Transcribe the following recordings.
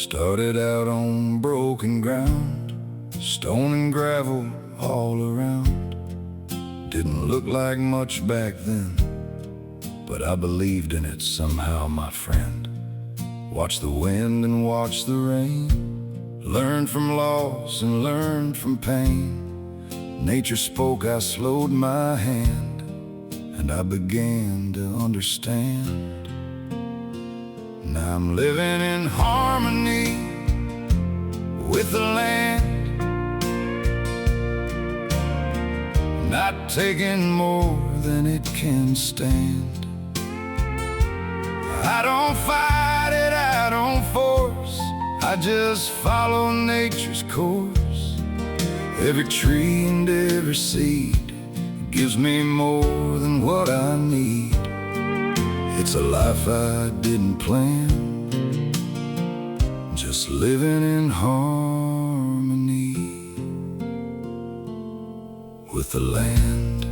Started out on broken ground, stone and gravel all around. Didn't look like much back then, but I believed in it somehow, my friend. Watched the wind and watched the rain, learned from loss and learned from pain. Nature spoke, I slowed my hand, and I began to understand. Now I'm living in harmony with the land, not taking more than it can stand. I don't fight it, I don't force, I just follow nature's course. Every tree and every seed gives me more than what I need. It's a life I didn't plan, just living in harmony with the land.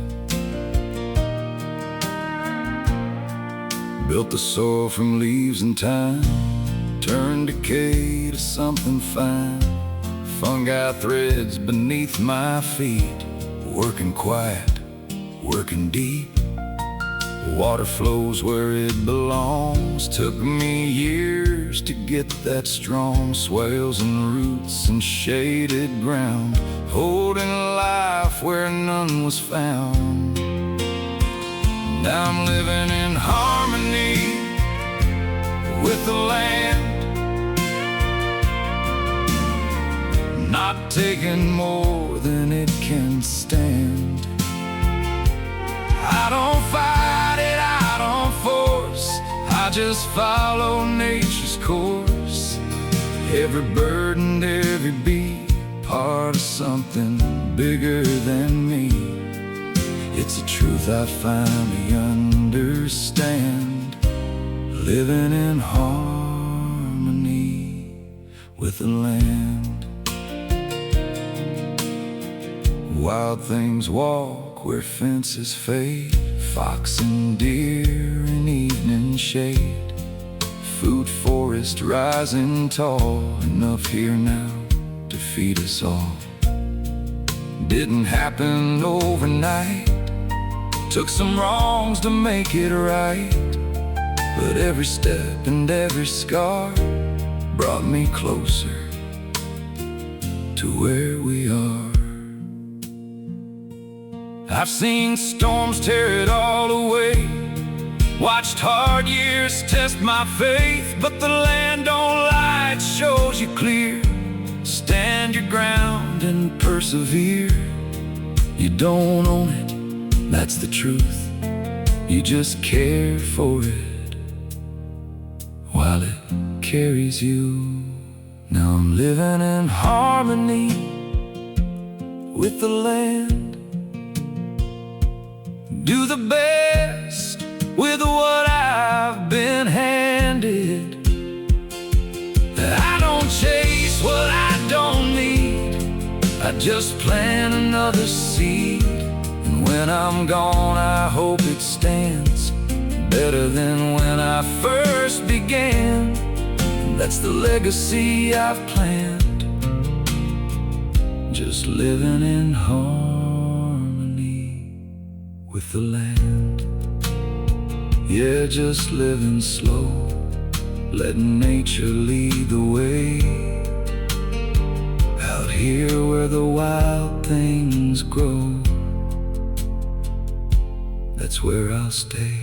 Built the soil from leaves and time, turned decay to something fine. Fungi threads beneath my feet, working quiet, working deep. Water flows where it belongs. Took me years to get that strong. Swales and roots and shaded ground, holding life where none was found. Now I'm living in harmony with the land, not taking more than it can stand. I don't fight it, I don't force, I just follow nature's course. Every bird and every bee, part of something bigger than me. It's a truth I finally understand, living in harmony with the land. Wild things walk where fences fade, fox and deer in evening shade. Food forest rising tall, enough here now to feed us all. Didn't happen overnight, took some wrongs to make it right. But every step and every scar brought me closer to where we are. I've seen storms tear it all away, watched hard years test my faith. But the land don't lie, it shows you clear. Stand your ground and persevere. You don't own it, that's the truth. You just care for it while it carries you. Now I'm living in harmony with the land. Do the best with what I've been handed. I don't chase what I don't need, I just plant another seed. And when I'm gone, I hope it stands better than when I first began. That's the legacy I've planned, just living in harmony with the land. Yeah, just living slow, letting nature lead the way. Out here where the wild things grow, that's where I'll stay.